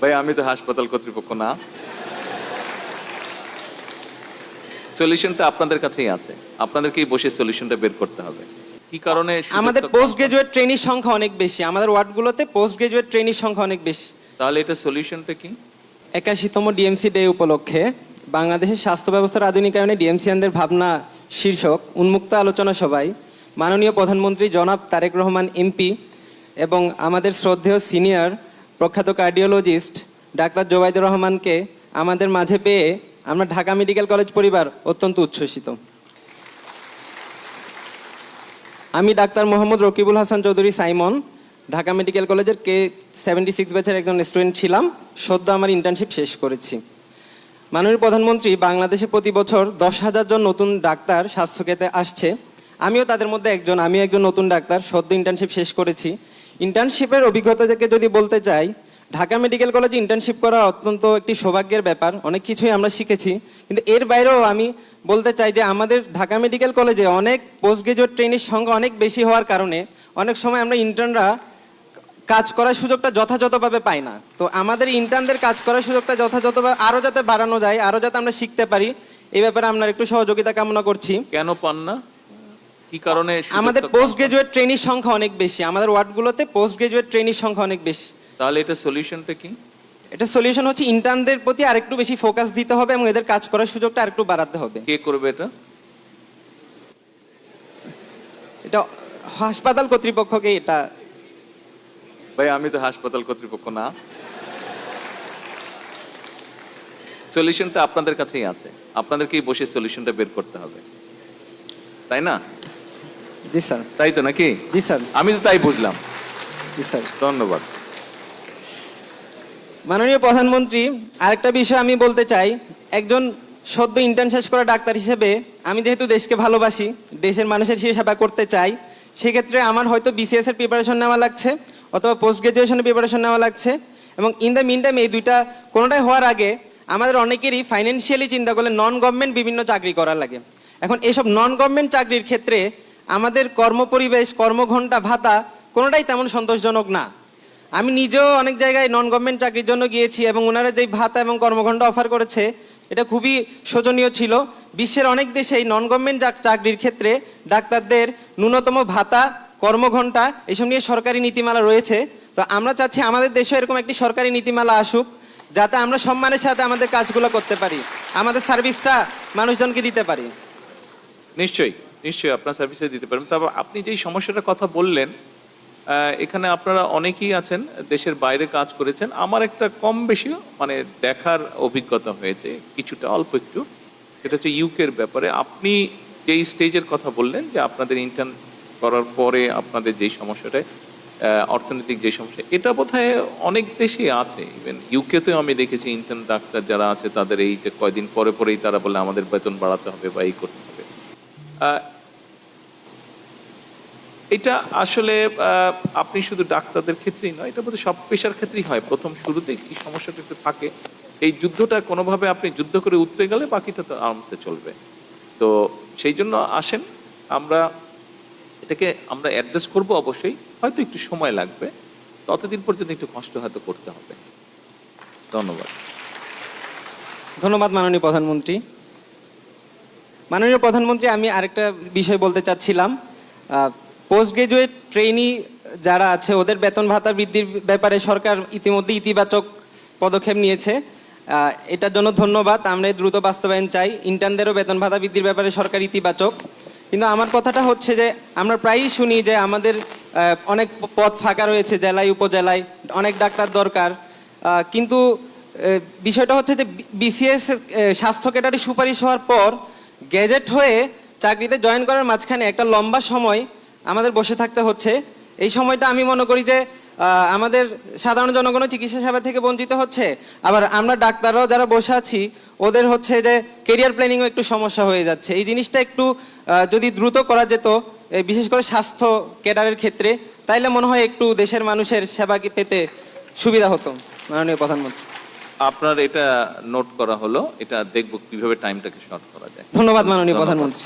ভাই আমি তো হাসপাতাল কর্তৃপক্ষ না। সলিউশনটা আপনাদের কাছেই আছে, আপনাদেরকেই বসে সলিউশনটা বের করতে হবে। কি কারণে আমাদের পোস্ট গ্রাজুয়েট ট্রেনির সংখ্যা অনেক বেশি, আমাদের ওয়ার্ডগুলোতে পোস্ট গ্রাজুয়েট ট্রেনির সংখ্যা অনেক বেশি। তাহলে এটা সলিউশনটা কি? 81তম ডিএমসি ডে উপলক্ষে বাংলাদেশের স্বাস্থ্য ব্যবস্থার আধুনিকায়নে ডিএমসিয়ানদের ভাবনা শীর্ষক উন্মুক্ত আলোচনা সভায় মাননীয় প্রধানমন্ত্রী জনাব তারেক রহমান এমপি এবং আমাদের শ্রদ্ধেয় সিনিয়র প্রখ্যাত কার্ডিওলজিস্ট ডাক্তার জোবাইদুর রহমানকে আমাদের মাঝে পেয়ে আমরা ঢাকা মেডিকেল কলেজ পরিবার অত্যন্ত উচ্ছ্বসিত। আমি doctor Mohammad Rakibul Hasan Chowdhury Simon, Dhaka medical কলেজের K76 ব্যাচের একজন স্টুডেন্ট ছিলাম। সদ্য আমার ইন্টার্নশিপ শেষ করেছি। মাননীয় প্রধানমন্ত্রী বাংলাদেশে প্রতি বছর 10,000 জন নতুন ডাক্তার স্বাস্থ্যক্ষেত্রে আসছে, আমিও তাদের মধ্যে একজন। আমি একজন নতুন ডাক্তার, সদ্য ইন্টার্নশিপ শেষ করেছি। ইন্টার্নশিপের অভিজ্ঞতা থেকে যদি বলতে চাই, ঢাকা মেডিকেল কলেজে ইন্টার্নশিপ করা অত্যন্ত একটি সৌভাগ্যের ব্যাপার, অনেক কিছুই আমরা শিখেছি। কিন্তু এর বাইরেও আমি বলতে চাই যে আমাদের ঢাকা মেডিকেল কলেজে অনেক পোস্ট গ্রাজুয়েট ট্রেনির সংখ্যা অনেক বেশি হওয়ার কারণে অনেক সময় আমরা ইন্টার্নরা কাজ করার সুযোগটা যথাযথভাবে পাই না। তো আমাদের ইন্টার্নদের কাজ করার সুযোগটা যথাযথভাবে আরও যাতে বাড়ানো যায়, আরও যাতে আমরা শিখতে পারি, এই ব্যাপারে আপনার একটু সহযোগিতা কামনা করছি। কেন পান না, কি কারণে? আমাদের পোস্ট গ্রাজুয়েট ট্রেনির সংখ্যা অনেক বেশি, আমাদের ওয়ার্ডগুলোতে পোস্ট গ্রাজুয়েট ট্রেনির সংখ্যা অনেক বেশি। তাহলে এটা সলিউশনটা কি? এটা সলিউশন হচ্ছে ইন্টার্নদের প্রতি আরেকটু বেশি ফোকাস দিতে হবে এবং এদের কাজ করার সুযোগটা আরেকটু বাড়াতে হবে। কে করবে এটা? এটা হাসপাতাল কর্তৃপক্ষকে। এটা ভাই আমি তো হাসপাতাল কর্তৃপক্ষ না। সলিউশনটা আপনাদের কাছেই আছে, আপনাদেরকেই বসে সলিউশনটা বের করতে হবে, তাই না? জি স্যার। তাই তো নাকি? জি স্যার। আমি তো তাই বুঝলাম। জি স্যার। ধন্যবাদ। মাননীয় প্রধানমন্ত্রী, আরেকটা বিষয় আমি বলতে চাই। একজন সদ্য ইন্টার্ন শেষ করা ডাক্তার হিসেবে আমি যেহেতু দেশকে ভালোবাসি, দেশের মানুষের সেবা করতে চাই, সেক্ষেত্রে আমার হয়তো বিসিএস এর প্রিপারেশন নেওয়া লাগছে অথবা পোস্ট গ্রাজুয়েশনের প্রিপারেশন নেওয়া লাগছে। এবং ইন দ্য মিন টাইম এই দুইটা কোনোটাই হওয়ার আগে আমাদের অনেকেরই ফাইন্যান্সিয়ালি চিন্তা করলে নন গভর্নমেন্ট বিভিন্ন চাকরি করা লাগে। এখন এইসব নন গভর্নমেন্ট চাকরির ক্ষেত্রে আমাদের কর্মপরিবেশ, কর্মঘণ্টা, ভাতা কোনোটাই তেমন সন্তোষজনক না। আমি নিজেও অনেক জায়গায় নন গভর্নমেন্ট চাকরির জন্য গিয়েছি এবং ওনারা যেই ভাতা এবং কর্মঘণ্টা অফার করেছে এটা খুবই শোচনীয় ছিল। বিশ্বের অনেক দেশেই নন গভর্নমেন্ট চাকরির ক্ষেত্রে ডাক্তারদের ন্যূনতম ভাতা, কর্মঘণ্টা এসব নিয়ে সরকারি নীতিমালা রয়েছে। তো আমরা চাচ্ছি আমাদের দেশে এরকম একটি সরকারি নীতিমালা আসুক, যাতে আমরা সম্মানের সাথে আমাদের কাজগুলো করতে পারি, আমাদের সার্ভিসটা মানুষজনকে দিতে পারি। নিশ্চয়ই নিশ্চয়ই আপনার সার্ভিসে দিতে পারবেন। তবে আপনি যেই সমস্যাটার কথা বললেন, এখানে আপনারা অনেকেই আছেন দেশের বাইরে কাজ করেছেন। আমার একটা কম বেশি মানে দেখার অভিজ্ঞতা হয়েছে, কিছুটা অল্প একটু। এটা হচ্ছে ইউকের ব্যাপারে। আপনি যেই স্টেজের কথা বললেন যে আপনাদের ইন্টার্ন করার পরে আপনাদের যেই সমস্যাটা, অর্থনৈতিক যে সমস্যা, এটা বোধহয় অনেক দেশেই আছে। ইভেন ইউকেতেও আমি দেখেছি ইন্টার্ন ডাক্তার যারা আছে তাদের এই যে কয়দিন পরে পরেই তারা বলে আমাদের বেতন বাড়াতে হবে বা এই করতে হবে। এটা আসলে আপনি শুধু ডাক্তারদের ক্ষেত্রেই নয়, এটা বোধহয় সব পেশার ক্ষেত্রেই হয়। প্রথম শুরুতে কি সমস্যাটা একটু থাকে, এই যুদ্ধটা কোনোভাবে আপনি যুদ্ধ করে উতরে গেলে বাকিটা তো আরামসে চলবে। তো সেই জন্য আসেন, এটাকে আমরা অ্যাড্রেস করব। অবশ্যই হয়তো একটু সময় লাগবে, ততদিন পর্যন্ত একটু কষ্ট হয়তো করতে হবে। ধন্যবাদ। ধন্যবাদ মাননীয় প্রধানমন্ত্রী। মাননীয় প্রধানমন্ত্রী, আমি আরেকটা বিষয় বলতে চাচ্ছিলাম। পোস্ট গ্রাজুয়েট ট্রেনি যারা আছে ওদের বেতন ভাতা বৃদ্ধির ব্যাপারে সরকার ইতিমধ্যে ইতিবাচক পদক্ষেপ নিয়েছে, এটার জন্য ধন্যবাদ। আমরা দ্রুত বাস্তবায়ন চাই। ইন্টার্নদেরও বেতন ভাতা বৃদ্ধির ব্যাপারে সরকার ইতিবাচক। কিন্তু আমার কথাটা হচ্ছে যে আমরা প্রায়ই শুনি যে আমাদের অনেক পদ ফাঁকা রয়েছে জেলায়, উপজেলায়, অনেক ডাক্তার দরকার। কিন্তু বিষয়টা হচ্ছে যে বিসিএস স্বাস্থ্য ক্যাডারে সুপারিশ হওয়ার পর গ্যাজেট হয়ে চাকরিতে জয়েন করার মাঝখানে একটা লম্বা সময় আমাদের বসে থাকতে হচ্ছে। এই সময়টা আমি মনে করি যে আমাদের সাধারণ জনগণও চিকিৎসা সেবা থেকে বঞ্চিত হচ্ছে, আবার আমরা ডাক্তাররাও যারা বসে আছি ওদের হচ্ছে যে কেরিয়ার প্ল্যানিংও একটু সমস্যা হয়ে যাচ্ছে। এই জিনিসটা একটু যদি দ্রুত করা যেত, বিশেষ করে স্বাস্থ্য ক্যাডারের ক্ষেত্রে, তাইলে মনে হয় একটু দেশের মানুষের সেবা পেতে সুবিধা হতো। মাননীয় প্রধানমন্ত্রী, আপনার এটা নোট করা হলো, এটা দেখব কিভাবে টাইমটাকে শর্ট করা যায়। ধন্যবাদ মাননীয় প্রধানমন্ত্রী।